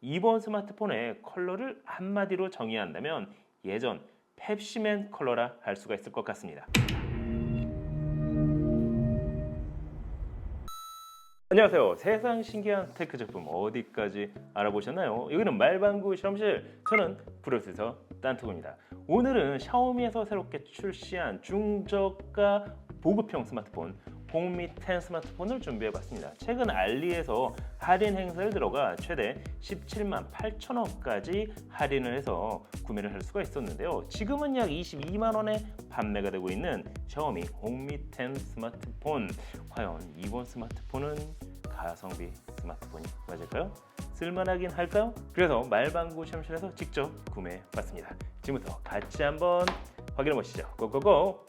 이번 스마트폰의 컬러를 한마디로 정의한다면 예전 펩시맨 컬러라 할 수가 있을 것 같습니다. 안녕하세요. 세상 신기한 테크 제품 어디까지 알아보셨나요? 여기는 말방구 실험실, 저는 프로듀서 딴투구입니다. 오늘은 샤오미에서 새롭게 출시한 중저가 보급형 스마트폰 홍미 10 스마트폰을 준비해봤습니다. 최근 알리에서 할인 행사를 들어가 최대 17만 8천 원까지 할인을 해서 구매를 할 수가 있었는데요. 지금은 약 22만 원에 판매가 되고 있는 샤오미 홍미 10 스마트폰. 과연 이번 스마트폰은 가성비 스마트폰이 맞을까요? 쓸만하긴 할까요? 그래서 말방구 실험실에서 직접 구매해봤습니다. 지금부터 같이 한번 확인해 보시죠. 고고고!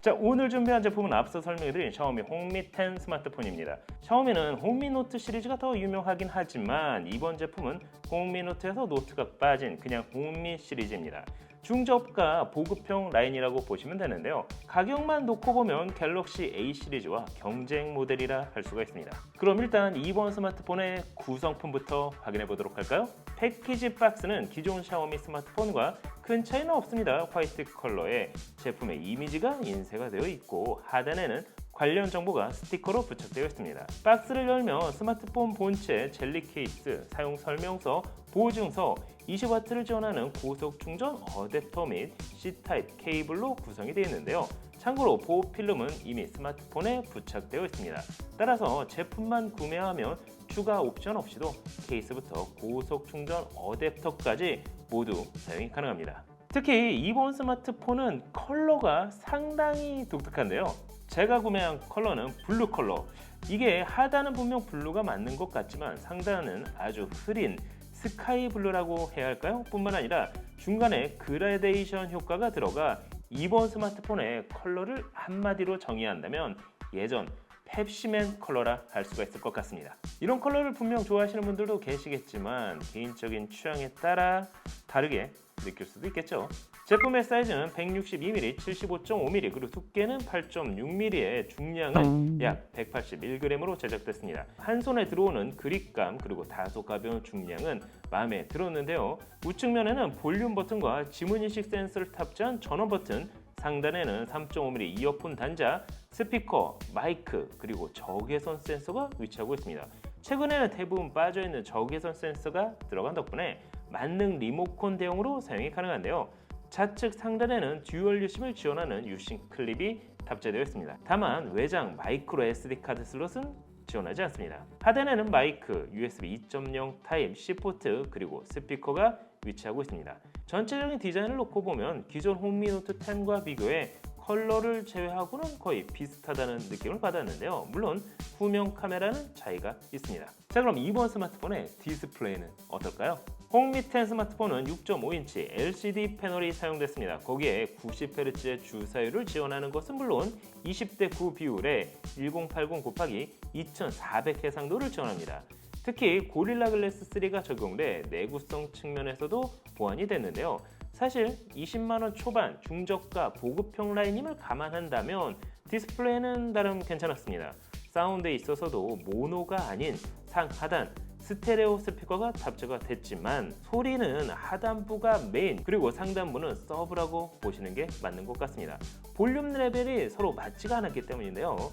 자, 오늘 준비한 제품은 앞서 설명해드린 샤오미 홍미 10 스마트폰입니다. 샤오미는 홍미 노트 시리즈가 더 유명하긴 하지만 이번 제품은 홍미 노트에서 노트가 빠진 그냥 홍미 시리즈입니다. 중저가 보급형 라인이라고 보시면 되는데요. 가격만 놓고 보면 갤럭시 A 시리즈와 경쟁 모델이라 할 수가 있습니다. 그럼 일단 이번 스마트폰의 구성품부터 확인해 보도록 할까요? 패키지 박스는 기존 샤오미 스마트폰과 큰 차이는 없습니다. 화이트 컬러에 제품의 이미지가 인쇄가 되어 있고 하단에는 관련 정보가 스티커로 부착되어 있습니다. 박스를 열면 스마트폰 본체, 젤리 케이스, 사용 설명서, 보증서, 20W를 지원하는 고속 충전 어댑터 및 C타입 케이블로 구성이 되어 있는데요. 참고로 보호 필름은 이미 스마트폰에 부착되어 있습니다. 따라서 제품만 구매하면 추가 옵션 없이도 케이스부터 고속 충전 어댑터까지 모두 사용이 가능합니다. 특히 이번 스마트폰은 컬러가 상당히 독특한데요. 제가 구매한 컬러는 블루 컬러. 이게 하단은 분명 블루가 맞는 것 같지만 상단은 아주 흐린 스카이 블루라고 해야 할까요? 뿐만 아니라 중간에 그라데이션 효과가 들어가 이번 스마트폰의 컬러를 한마디로 정의한다면 예전 펩시맨 컬러라 할 수가 있을 것 같습니다. 이런 컬러를 분명 좋아하시는 분들도 계시겠지만 개인적인 취향에 따라 다르게 느낄 수도 있겠죠. 제품의 사이즈는 162mm, 75.5mm, 그리고 두께는 8.6mm의 중량은 약 181g으로 제작됐습니다. 한 손에 들어오는 그립감 그리고 다소 가벼운 중량은 마음에 들었는데요. 우측면에는 볼륨 버튼과 지문인식 센서를 탑재한 전원 버튼, 상단에는 3.5mm 이어폰 단자, 스피커, 마이크, 그리고 적외선 센서가 위치하고 있습니다. 최근에는 대부분 빠져있는 적외선 센서가 들어간 덕분에 만능 리모컨 대용으로 사용이 가능한데요. 좌측 상단에는 듀얼 유심을 지원하는 유심 클립이 탑재되어 있습니다. 다만 외장 마이크로 SD 카드 슬롯은 지원하지 않습니다. 하단에는 마이크, USB 2.0 타입 C 포트 그리고 스피커가 위치하고 있습니다. 전체적인 디자인을 놓고 보면 기존 홍미 노트 10과 비교해 컬러를 제외하고는 거의 비슷하다는 느낌을 받았는데요. 물론 후면 카메라는 차이가 있습니다. 자, 그럼 이번 스마트폰의 디스플레이는 어떨까요? 홍미 10 스마트폰은 6.5인치 LCD 패널이 사용됐습니다. 거기에 90Hz의 주사율을 지원하는 것은 물론 20대 9 비율에 1080 곱하기 2400 해상도를 지원합니다. 특히 고릴라 글래스 3가 적용돼 내구성 측면에서도 보완이 됐는데요. 사실 20만원 초반 중저가 보급형 라인임을 감안한다면 디스플레이는 나름 괜찮았습니다. 사운드에 있어서도 모노가 아닌 상하단 스테레오 스피커가 탑재가 됐지만 소리는 하단부가 메인 그리고 상단부는 서브라고 보시는 게 맞는 것 같습니다. 볼륨 레벨이 서로 맞지가 않았기 때문인데요.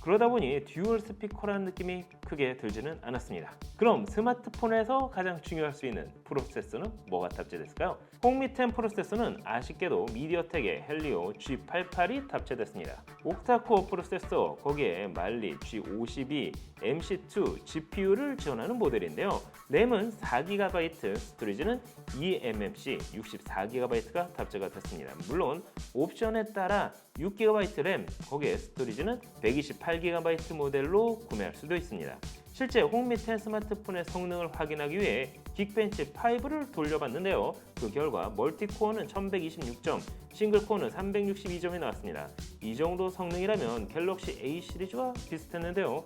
그러다 보니 듀얼 스피커라는 느낌이 크게 들지는 않았습니다. 그럼 스마트폰에서 가장 중요할 수 있는 프로세서는 뭐가 탑재됐을까요? 홍미 10 프로세서는 아쉽게도 미디어텍의 헬리오 G88이 탑재됐습니다. 옥타코어 프로세서, 거기에 말리 G52, MC2 GPU를 지원하는 모델인데요. 램은 4GB, 스토리지는 eMMC 64GB가 탑재가 됐습니다. 물론 옵션에 따라 6GB 램, 거기에 스토리지는 128GB 모델로 구매할 수도 있습니다. 실제 홍미 10 스마트폰의 성능을 확인하기 위해 긱벤치 5를 돌려봤는데요. 그 결과 멀티코어는 1126점, 싱글코어는 362점이 나왔습니다. 이 정도 성능이라면 갤럭시 A 시리즈와 비슷했는데요.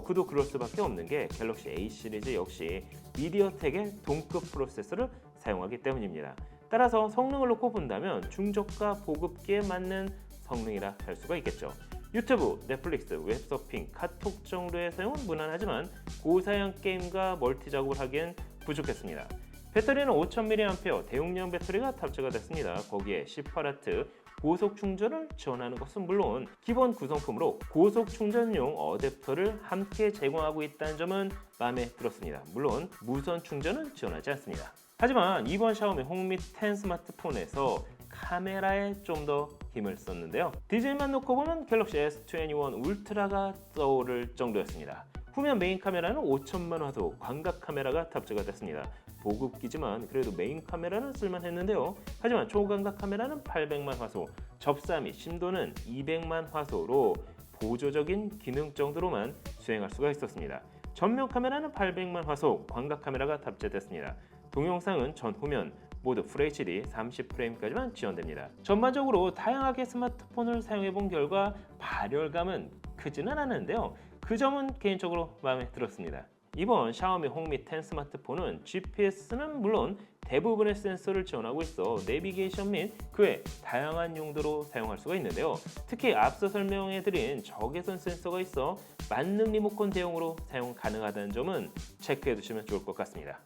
그도 그럴 수밖에 없는 게 갤럭시 A 시리즈 역시 미디어텍의 동급 프로세서를 사용하기 때문입니다. 따라서 성능을 놓고 본다면 중저가 보급기에 맞는 성능이라 할 수가 있겠죠. 유튜브, 넷플릭스, 웹서핑, 카톡 정도의 사용은 무난하지만 고사양 게임과 멀티 작업을 하기엔 부족했습니다. 배터리는 5000mAh 대용량 배터리가 탑재가 됐습니다. 거기에 18W 고속 충전을 지원하는 것은 물론 기본 구성품으로 고속 충전용 어댑터를 함께 제공하고 있다는 점은 마음에 들었습니다. 물론 무선 충전은 지원하지 않습니다. 하지만 이번 샤오미 홍미 10 스마트폰에서 카메라에 좀 더 힘을 썼는데요. 디자인만 놓고 보면 갤럭시 S21 울트라가 떠오를 정도였습니다. 후면 메인 카메라는 5000만 화소 광각 카메라가 탑재가 됐습니다. 보급기지만 그래도 메인 카메라는 쓸만했는데요. 하지만 초광각 카메라는 800만 화소, 접사 및 심도는 200만 화소로 보조적인 기능 정도로만 수행할 수가 있었습니다. 전면 카메라는 800만 화소 광각 카메라가 탑재됐습니다. 동영상은 전 후면 모두 FHD 30프레임까지만 지원됩니다. 전반적으로 다양하게 스마트폰을 사용해본 결과 발열감은 크지는 않았는데요. 그 점은 개인적으로 마음에 들었습니다. 이번 샤오미 홍미 10 스마트폰은 GPS는 물론 대부분의 센서를 지원하고 있어 내비게이션 및 그 외 다양한 용도로 사용할 수가 있는데요. 특히 앞서 설명해드린 적외선 센서가 있어 만능 리모컨 대용으로 사용 가능하다는 점은 체크해 두시면 좋을 것 같습니다.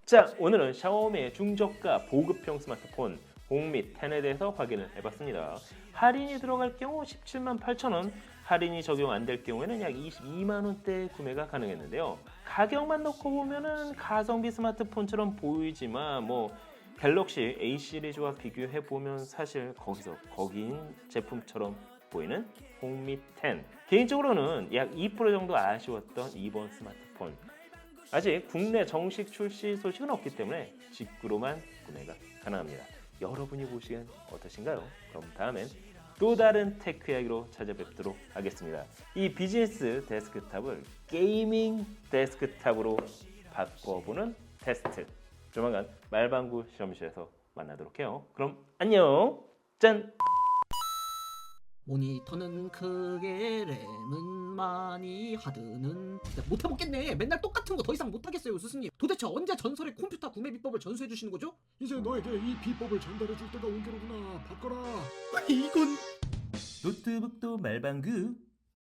자, 오늘은 샤오미의 중저가 보급형 스마트폰 홍미 10에 대해서 확인을 해봤습니다. 할인이 들어갈 경우 17만 8천 원, 할인이 적용 안 될 경우에는 약 22만 원대 구매가 가능했는데요. 가격만 놓고 보면은 가성비 스마트폰처럼 보이지만 갤럭시 A 시리즈와 비교해 보면 사실 거기인 제품처럼 보이는 홍미 10. 개인적으로는 약 2% 정도 아쉬웠던 이번 스마트폰. 아직 국내 정식 출시 소식은 없기 때문에 직구로만 구매가 가능합니다. 여러분이 보시기엔 어떠신가요? 그럼 다음엔 또 다른 테크 이야기로 찾아뵙도록 하겠습니다. 이 비즈니스 데스크탑을 게이밍 데스크탑으로 바꿔보는 테스트. 조만간 말방구 실험실에서 만나도록 해요. 그럼 안녕! 짠! 모니터는 크게 램은 많이 하드는 진짜 못해먹겠네. 맨날 똑같은 거 더 이상 못하겠어요 스승님. 도대체 언제 전설의 컴퓨터 구매 비법을 전수해 주시는 거죠? 이제 너에게 이 비법을 전달해 줄 때가 온 게로구나. 바꿔라. 아니 이건 노트북도 말방구